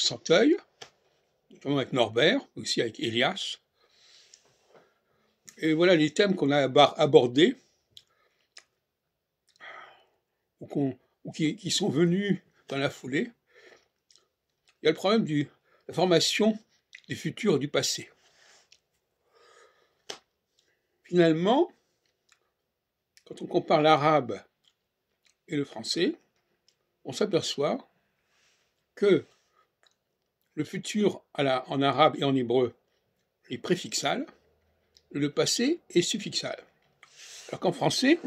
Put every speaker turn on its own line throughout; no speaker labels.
Santeuil, notamment avec Norbert, aussi avec Elias. Et voilà les thèmes qu'on a abordés, ou qui sont venus dans la foulée. Il y a le problème de la formation du futur et du passé. Finalement, quand on compare l'arabe et le français, on s'aperçoit que le futur en arabe et en hébreu est préfixal, le passé est suffixal. Alors qu'en français,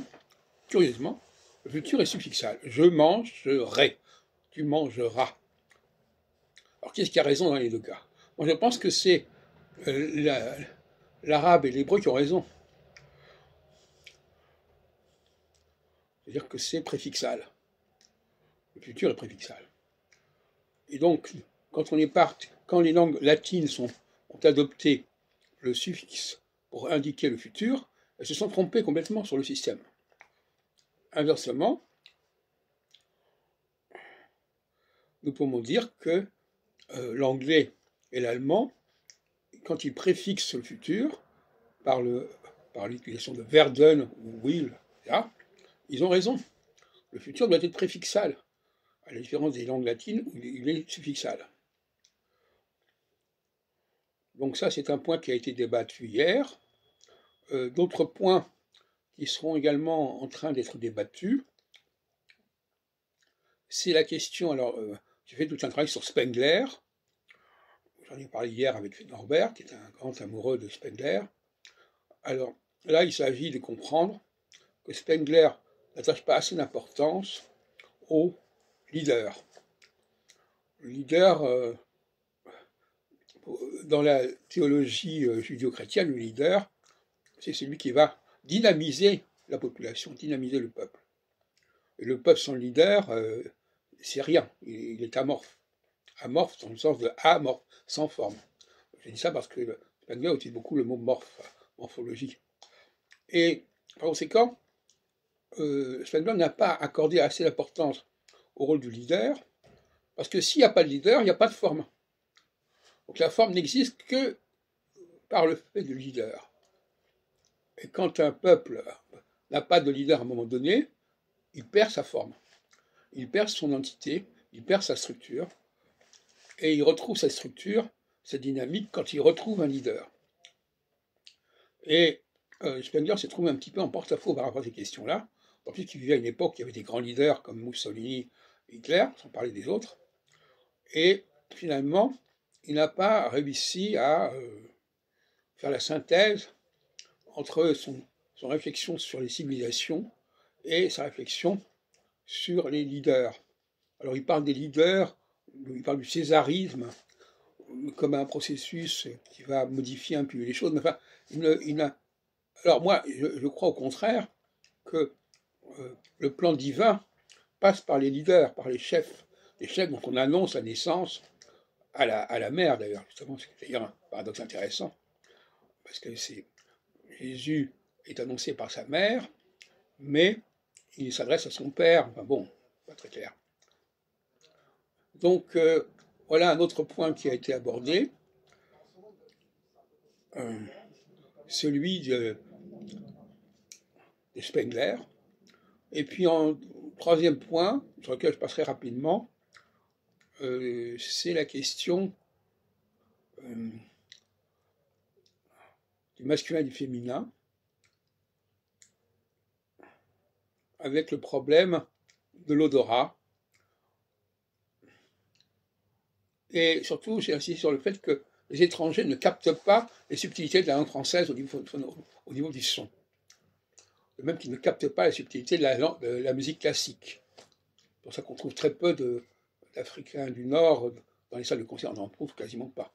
curieusement, le futur est suffixal. Je mangerai, tu mangeras. Alors qu'est-ce qui a raison dans les deux cas? Moi je pense que c'est l'arabe et l'hébreu qui ont raison. C'est-à-dire que c'est préfixal. Le futur est préfixal. Et donc, quand les langues latines ont adopté le suffixe pour indiquer le futur, elles se sont trompées complètement sur le système. Inversement, nous pouvons dire que l'anglais et l'allemand, quand ils préfixent le futur, par l'utilisation de werden ou will, là, ils ont raison. Le futur doit être préfixal, à la différence des langues latines où il est suffixal. Donc ça, c'est un point qui a été débattu hier. D'autres points qui seront également en train d'être débattus, c'est la question, alors j'ai fait tout un travail sur Spengler, j'en ai parlé hier avec Norbert, qui est un grand amoureux de Spengler. Alors là, il s'agit de comprendre que Spengler n'attache pas assez d'importance au leader. Le leader, dans la théologie judéo-chrétienne, le leader, c'est celui qui va dynamiser la population, dynamiser le peuple. Et le peuple sans leader, c'est rien, il est amorphe. Amorphe dans le sens de amorphe, sans forme. Je dis ça parce que Spengler utilise beaucoup le mot morphologie. Et par conséquent, Spengler n'a pas accordé assez d'importance au rôle du leader, parce que s'il n'y a pas de leader, il n'y a pas de forme. Donc la forme n'existe que par le fait de leader. Et quand un peuple n'a pas de leader à un moment donné, il perd sa forme, il perd son entité, il perd sa structure, et il retrouve sa structure, sa dynamique, quand il retrouve un leader. Et Spengler s'est trouvé un petit peu en porte-à-faux par rapport à ces questions-là, en plus qu'il vivait à une époque où il y avait des grands leaders comme Mussolini, Hitler, sans parler des autres, et finalement, il n'a pas réussi à faire la synthèse entre son réflexion sur les civilisations et sa réflexion sur les leaders. Alors il parle des leaders, il parle du césarisme comme un processus qui va modifier un peu les choses, mais enfin, alors moi, je crois au contraire que le plan divin passe par les leaders, par les chefs dont on annonce la naissance à la mère d'ailleurs, justement, c'est d'ailleurs un paradoxe intéressant, parce que Jésus est annoncé par sa mère, mais il s'adresse à son père, enfin bon, pas très clair. Donc voilà un autre point qui a été abordé, celui de Spengler. Et puis en troisième point, sur lequel je passerai rapidement, c'est la question du masculin et du féminin, avec le problème de l'odorat. Et surtout, j'ai insisté sur le fait que les étrangers ne captent pas les subtilités de la langue française au niveau du son. De même qu'ils ne captent pas les subtilités de la musique classique. C'est pour ça qu'on trouve très peu d'Africains du Nord dans les salles de concert, on n'en trouve quasiment pas.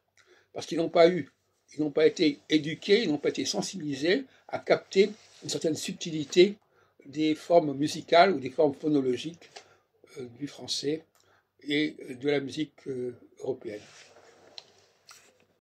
Parce qu'ils n'ont pas été éduqués, ils n'ont pas été sensibilisés à capter une certaine subtilité des formes musicales ou des formes phonologiques du français et de la musique européenne.